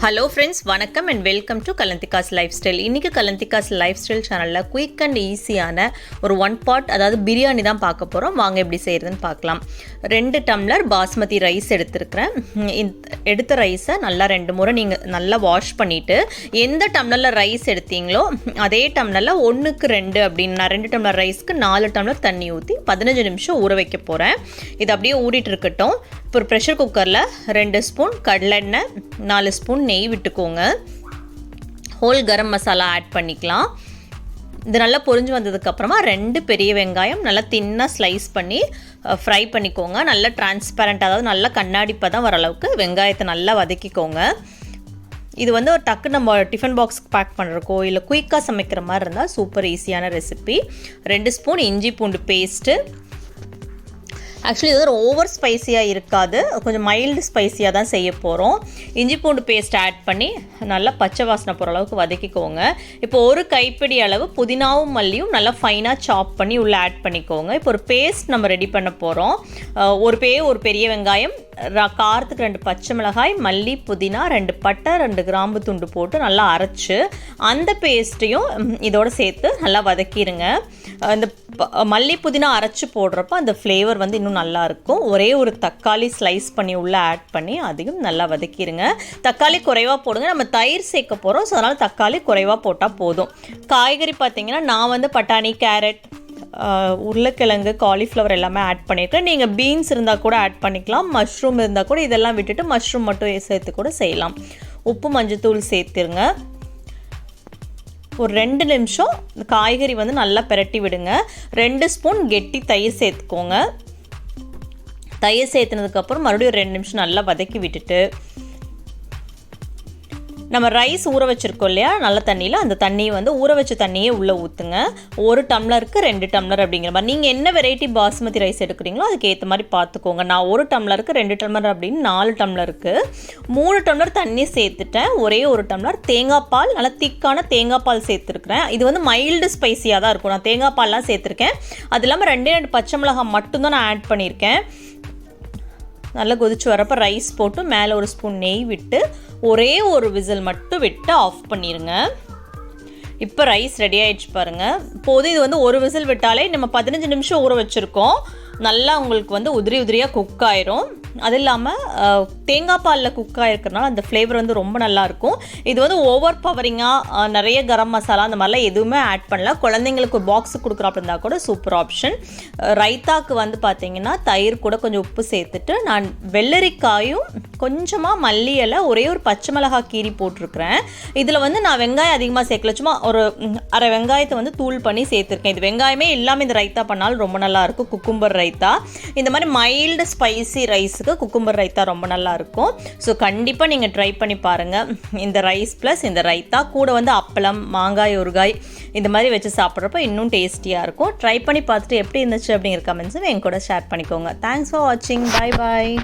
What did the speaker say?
Hello friends, வணக்கம் and welcome to Kalanthika's lifestyle. இன்றைக்கி Kalanthika's lifestyle சேனலில் குயிக் அண்ட் ஈஸியான ஒரு ஒன் பாட் அதாவது பிரியாணி தான் பார்க்க போகிறோம். வாங்க எப்படி செய்கிறதுன்னு பார்க்கலாம். 2 டம்ளர் பாஸ்மதி ரைஸ் எடுத்துருக்கிறேன். எடுத்த ரைஸை நல்லா 2 முறை நீங்கள் நல்லா வாஷ் பண்ணிவிட்டு எந்த டம்ளரில் ரைஸ் எடுத்தீங்களோ அதே டம்ளரில் 1க்கு 2 அப்படின்னு நான் 2 டம்ளர் ரைஸ்க்கு 4 டம்ளர் தண்ணி ஊற்றி 15 நிமிஷம் ஊற வைக்க போகிறேன். இது அப்படியே ஊறிட்டு இருக்கட்டும். இப்போ ஒரு ப்ரெஷர் குக்கரில் 2 ஸ்பூன் கடலெண்ணெய், 4 ஸ்பூன் நெய் விட்டுக்கோங்க. ஹோல் கரம் மசாலா ஆட் பண்ணிக்கலாம். இது நல்லா பொரிஞ்சு வந்ததுக்கப்புறமா 2 பெரிய வெங்காயம் நல்லா தின்னாக ஸ்லைஸ் பண்ணி ஃப்ரை பண்ணிக்கோங்க. நல்லா டிரான்ஸ்பேரண்ட், அதாவது நல்லா கண்ணாடி பதம் வர அளவுக்கு வெங்காயத்தை நல்லா வதக்கிக்கோங்க. இது வந்து ஒரு டக்கு நம்ம டிஃபன் பாக்ஸ்க்கு பேக் பண்ணுறக்கோ இல்லை குயிக்காக சமைக்கிற மாதிரி இருந்தால் சூப்பர் ஈஸியான ரெசிபி. 2 ஸ்பூன் இஞ்சி பூண்டு பேஸ்ட்டு. ஆக்சுவலி இது ஒரு ஓவர் ஸ்பைஸியாக இருக்காது, கொஞ்சம் மைல்டு ஸ்பைஸியாக தான் செய்ய போகிறோம். இஞ்சி பூண்டு பேஸ்ட் ஆட் பண்ணி நல்லா பச்சை வாசனை போகிற அளவுக்கு வதக்கிக்கோங்க. இப்போ ஒரு கைப்பிடி அளவு புதினாவும் மல்லியும் நல்லா ஃபைனாக சாப் பண்ணி உள்ளே ஆட் பண்ணிக்கோங்க. இப்போ ஒரு பேஸ்ட் நம்ம ரெடி பண்ண போகிறோம். ஒரு பெரிய வெங்காயம், காரத்துக்கு 2 பச்சை மிளகாய், மல்லி, புதினா, 2 பட்டை, 2 கிராம்பு துண்டு போட்டு நல்லா அரைச்சி அந்த பேஸ்ட்டையும் இதோடு சேர்த்து நல்லா வதக்கிடுங்க. இந்த மல்லி புதினா அரைச்சி போடுறப்ப அந்த ஃப்ளேவர் வந்து இன்னும் நல்லாயிருக்கும். ஒரே ஒரு தக்காளி ஸ்லைஸ் பண்ணி உள்ளே ஆட் பண்ணி அதையும் நல்லா வதக்கிடுங்க. தக்காளி குறைவாக போடுங்க, நம்ம தயிர் சேர்க்க போகிறோம். ஸோ அதனால் தக்காளி குறைவாக போட்டால் போதும். காய்கறி பார்த்திங்கன்னா நான் வந்து பட்டாணி, கேரட், உருளைக்கிழங்கு, காலிஃப்ளவர் எல்லாமே ஆட் பண்ணியிருக்கேன். நீங்கள் பீன்ஸ் இருந்தால் கூட ஆட் பண்ணிக்கலாம், மஷ்ரூம் இருந்தால் கூட இதெல்லாம் விட்டுட்டு மஷ்ரூம் மட்டும் சேர்த்து கூட செய்யலாம். உப்பு மஞ்சத்தூள் சேர்த்துருங்க. ஒரு 2 நிமிஷம் காய்கறி வந்து நல்லா பிரட்டி விடுங்க. 2 ஸ்பூன் கெட்டி தயிர் சேர்த்துக்கோங்க. தயிர் சேர்த்துனதுக்கப்புறம் மறுபடியும் 2 நிமிஷம் நல்லா வதக்கி விட்டுட்டு நம்ம ரைஸ் ஊற வச்சுருக்கோம் இல்லையா நல்ல தண்ணியில், அந்த தண்ணியை வந்து ஊற வச்ச தண்ணியே உள்ளே ஊற்றுங்க. 1 டம்ளருக்கு 2 டம்ளர் அப்படிங்கிற மாதிரி நீங்கள் என்ன வெரைட்டி பாஸ்மதி ரைஸ் எடுக்கிறீங்களோ அதுக்கு ஏற்ற மாதிரி பார்த்துக்கோங்க. நான் 1 டம்ளருக்கு 2 டம்ளர் அப்படின்னு 4 டம்ளருக்கு 3 டம்ளர் தண்ணி சேர்த்துட்டேன். ஒரே 1 டம்ளர் தேங்காய் பால், நல்லா திக்கான தேங்காய் பால் சேர்த்துருக்குறேன். இது வந்து மைல்டு ஸ்பைஸியாக தான் இருக்கும். நான் தேங்காய் பால்லாம் சேர்த்துருக்கேன். அது இல்லாமல் 2 பச்சை மிளகாய் மட்டும்தான் நான் ஆட் பண்ணியிருக்கேன். நல்லா கொதிச்சு வரப்போ ரைஸ் போட்டு மேலே 1 ஸ்பூன் நெய் விட்டு ஒரே ஒரு விசில் மட்டும் விட்டு ஆஃப் பண்ணிடுங்க. இப்போ ரைஸ் ரெடி ஆகிடுச்சு பாருங்கள். இப்போது இது வந்து ஒரு விசில் விட்டாலே நம்ம 15 நிமிஷம் ஊற வச்சுருக்கோம். நல்லா உங்களுக்கு வந்து உதிரியாக குக் ஆயிரும். அது இல்லாமல் தேங்காய் பாலில் குக் ஆகிருக்கிறனால அந்த ஃப்ளேவர் வந்து ரொம்ப நல்லாயிருக்கும். இது வந்து ஓவர் பவரிங்காக நிறைய கரம் மசாலா அந்த மாதிரிலாம் எதுவுமே ஆட் பண்ணல. குழந்தைங்களுக்கு ஒரு பாக்ஸு கொடுக்குறாப்ப இருந்தால் கூட சூப்பர் ஆப்ஷன். ரைத்தாக்கு வந்து பார்த்திங்கன்னா தயிர் கூட கொஞ்சம் உப்பு சேர்த்துட்டு நான் வெள்ளரிக்காயும் கொஞ்சமாக மல்லி இலை, ஒரே ஒரு பச்சை மிளகாய் கீரி போட்டிருக்கிறேன். இதில் வந்து நான் வெங்காயம் அதிகமாக சேர்க்கல, சும்மா ஒரு அரை வெங்காயத்தை வந்து தூள் பண்ணி சேர்த்துருக்கேன். இது வெங்காயமே இல்லாமல் இந்த ரைத்தா பண்ணாலும் ரொம்ப நல்லாயிருக்கும். குக்கும்பர் ரைத்தா இந்த மாதிரி மைல்டு ஸ்பைசி ரைஸுக்கு குக்கும்பர் ரைத்தா ரொம்ப நல்லா இருக்கும். ஸோ கண்டிப்பாக நீங்கள் ட்ரை பண்ணி பாருங்கள். இந்த ரைஸ் ப்ளஸ் இந்த ரைத்தா கூட வந்து அப்பளம், மாங்காய், ஊறுகாய் இந்த மாதிரி வச்சு சாப்பிட்றப்ப இன்னும் டேஸ்டியாக இருக்கும். ட்ரை பண்ணி பார்த்துட்டு எப்படி இருந்துச்சு அப்படிங்கிற கமெண்ட்ஸும் என் கூட ஷேர் பண்ணிக்கோங்க. தேங்க்ஸ் ஃபார் வாட்சிங். Bye bye.